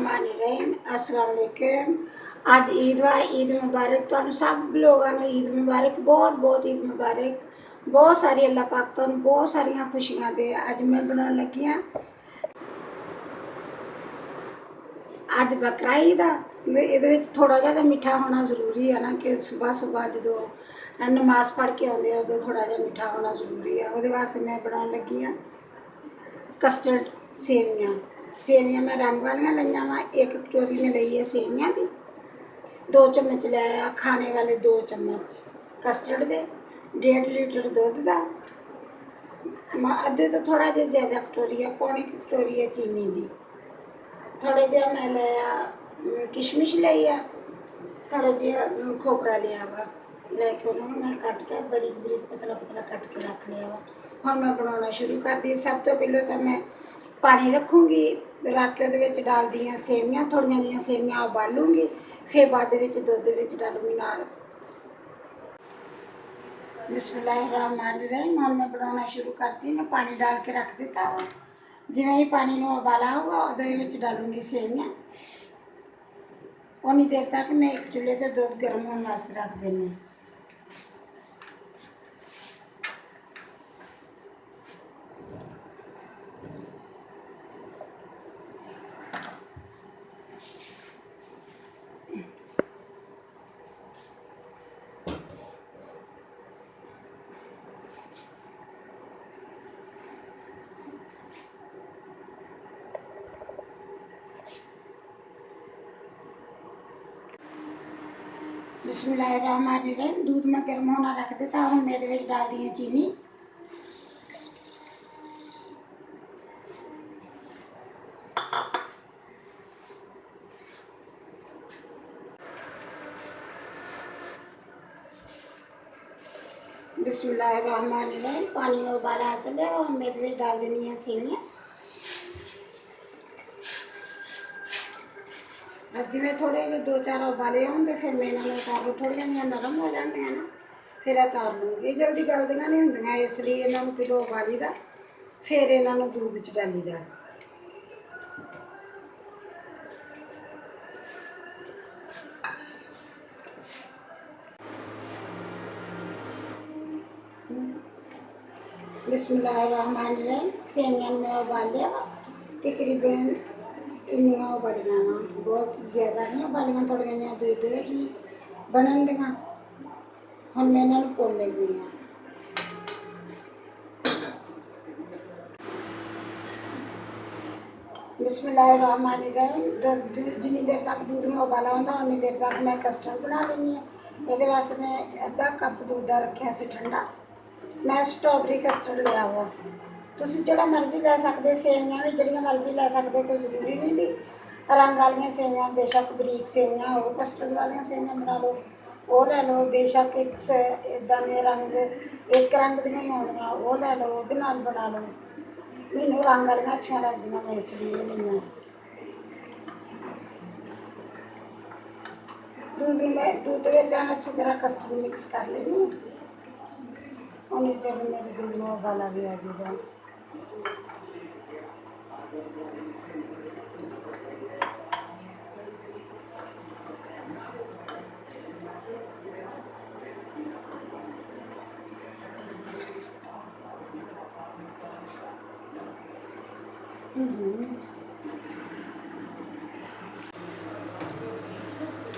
बिस्मिल्लाहिर्रहमानिर्रहीम अस्सलाम वालेकुम। आज ईद वा ईद मुबारक तुहानू सब लोगों को ईद मुबारक बहुत बहुत ईद मुबारक। बहुत सारी अल्लाह पाक तुहानू बहुत सारिया खुशियां दे। अज मैं बनाने लगी हाँ अज बकरा ईद आ। ये थोड़ा जहा मिठा होना जरूरी है ना कि सुबह सुबह जो नमाज पढ़ के आते उदो थोड़ा जहा मिठा होना जरूरी है। वो वास्ते मैं बनाने लगी हाँ कस्टर्ड सेवियाँ। सेवियाँ मैं रंग वालियाँ लिया वा। एक कटोरी में ली है सेवियाँ की। 2 चम्मच लिया खाने वाले 2 चम्मच कस्टर्ड दे। 1.5 लीटर दुध का अद्धे तो थोड़ा जहा ज्यादा कटोरी है पौनी कटोरी है चीनी की। थोड़ा जहा मैं लिया किशमिश ली है। थोड़ा जहा खोपड़ा लिया वा लैके उन्होंने मैं कट के बरीक बरीक पतला पतला कट के रख लिया वा। हम मैं बनाना शुरू कर दी। सब तो पहले तो मैं पानी रखूँगी रख के वो डाल दी सेवियाँ थोड़िया जी सेवियाँ उबालूँगी फिर बाद दुध डालूँगी नाल। बिस्मिल्लाहिर्रहमानिर्रहीम। हम मैं बनाना शुरू कर दी। मैं पानी डाल के रख दिता वा। जिवें ही पानी में उबाला होगा उदो डालूँगी सेवियाँ। उन्नी देर तक मैं एक चूल्हे से दुध गर्म होने वास्ते रख देनी। बिस्मिल्लाहिर्रहमानिर्रहीम। दूध में गर्म होना रख दिता। हम मैं डाल दी चीनी। बिस्मिल्लाहिर्रहमानिर्रहीम। पानी में उबाला आ चलिया और मैं डाल देनी है सेवियाँ। बस जिमें थोड़े जे 2-4 उबाले होंगे फिर मैं इन्होंने उतार लूँ। थोड़िया जी नरम हो जाती ना फिर उतार लूँगी। ये जल्दी गलदियाँ नहीं होंदियाँ इसलिए इन्होंने पहले उबाली दा फिर इन्होंने दूध च डाली दा। बिस्मिल्लाहिर्रहमानिर्रहीम। सेवियाँ में उबाल लिया वा तकरीबन इन्नियां उबलियां वा बहुत ज़्यादा नहीं उबलियां थोड़िया जी दूध बनन दियाँ। हम मैं इन्होंने भुन लगी हाँ। बिस्मिल्लाहिर्रहमानिर्रहीम। जिन्नी देर तक दूध में उबाला होंदा उन्नी देर तक मैं कस्टर्ड बना लेनी है। ये वास्ते मैं अद्धा कप दूध का रखा से ठंडा। मैं स्ट्रॉबेरी कस्टर्ड लिया हुआ। तुसीं जिहड़ा मर्जी लै सकदे सेवियाँ भी जिहड़ियां मर्जी लै सकदे कोई जरूरी नहीं भी रंग वालियां सेवियाँ बेशक बरीक सेवियाँ हो कस्टर्ड वालियां सेवियाँ बना लो वो लै लो। बेशक एक इदां दे रंग एक रंग दियां ही होंदियां वो लै लो उहदे नाल बना लो। मैनूं रंग वालियां अच्छियां लगदियां मैं इसलिए लईआं। दूध विच अच्छी तरह कस्टर्ड मिक्स कर लेनी। उन्नी देर मेरे दूध में उबाला भी आ जाएगा।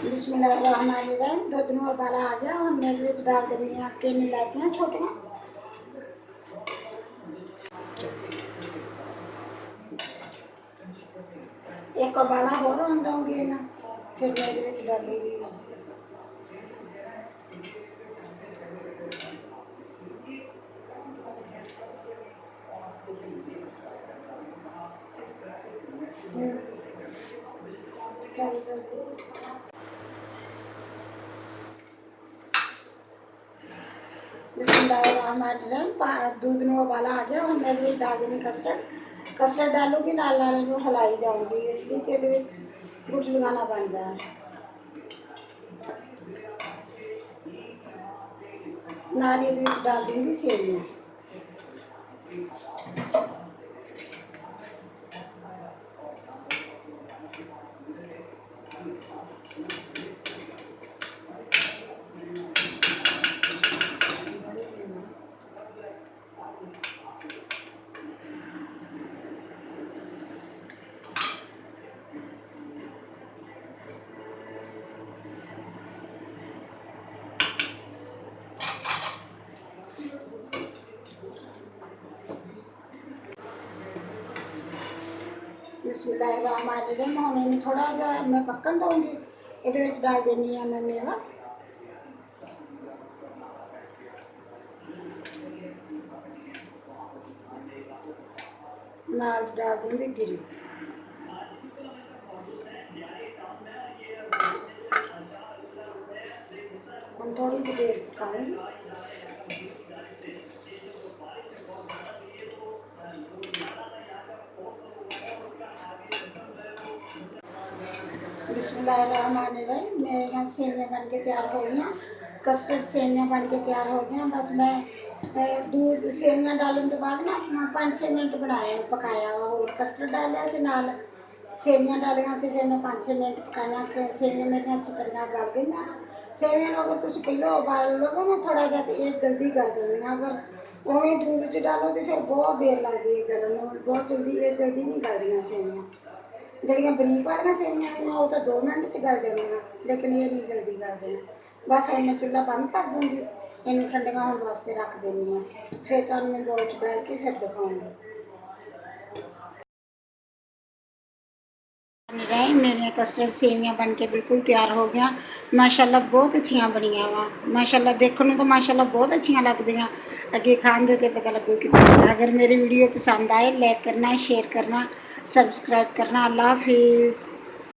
बिस्मिल्लाहिर्रहमानिर्रहीम। दूध में उबाला आ गया और मैं डाल देनी है 3 इलायचियाँ छोटियाँ। एक उबाला होर होने दूँगी मैं फिर मैं डालूँगी। बिस्मिल्लाहिर्रहमानिर्रहीम। दूध में उबाला आ गया और मैं डाल देनी कस्टर्ड। कस्टर्ड डालूँगी नाल नाल हिलाई जाऊँगी इसलिए कि गुठलियाँ ना बन जाए। नाल ये डाल दूँगी सेवियाँ। बिस्मिल्लाहिर्रहमानिर्रहीम। ਹੁਣ ਇਹਨੂੰ ਥੋੜਾ ਜਿਹਾ ਮੈਂ ਪੱਕਣ ਦਊਂਗੀ। ਇਹਦੇ ਵਿੱਚ ਡਾਲ ਦੇਣੀ ਆ ਮੈਂ ਮੇਵਾ, ਨਾਲ ਡਾਲ ਦੂੰਗੀ ਗਿਰੀ। ਹੁਣ ਥੋੜੀ ਜਿਹੀ ਦੇਰ ਪਕਾਉਂਗੀ। बिस्मिल्लाहिर्रहमानिर्रहीम। मेरे यहाँ सेवियाँ बन के तैयार हो गई, कस्टर्ड सेवियाँ बन के तैयार हो गई। बस मैं दूध सेवियाँ डालने के बाद ना 5-6 मिनट बनाया पकाया और कस्टर्ड डालिया से नाल सेवियाँ डालिया से फिर मैं 5-6 मिनट पकाया कि सेवियाँ मेरी अच्छी तरह गल गई। सेवियाँ अगर तुम पहले उबाल लो ना थोड़ा जहा तो ये जल्दी गल जाएंगे, अगर उमें दूध च डालो तो फिर बहुत देर लगती है गलन में, बहुत जल्दी ये जल्दी नहीं गलदियाँ सेवियाँ। जड़ियाँ बरीक वाली सेवियाँ हैं वो तो 2 मिनट च गल जाएंगे, लेकिन ये नहीं जल्दी गलदियाँ। बस हम मैं चूल्हा बंद कर दूँगी, इन्हें ठंडिया होने वास्ते रख देनी हूँ, फिर तुम मैं बोल च डाल के फिर दिखाऊँगी। मेरिया कस्टर्ड सेवियाँ बन के बिल्कुल तैयार हो गया। माशाल्लाह बहुत अच्छियाँ बनिया वा, माशाल्लाह देखने तो माशाल्लाह बहुत अच्छियाँ लगदियाँ, अगे खाते तो पता लगू कि। अगर मेरी वीडियो पसंद आए लाइक करना, शेयर करना, सब्सक्राइब करना। अल्लाह हाफिज़।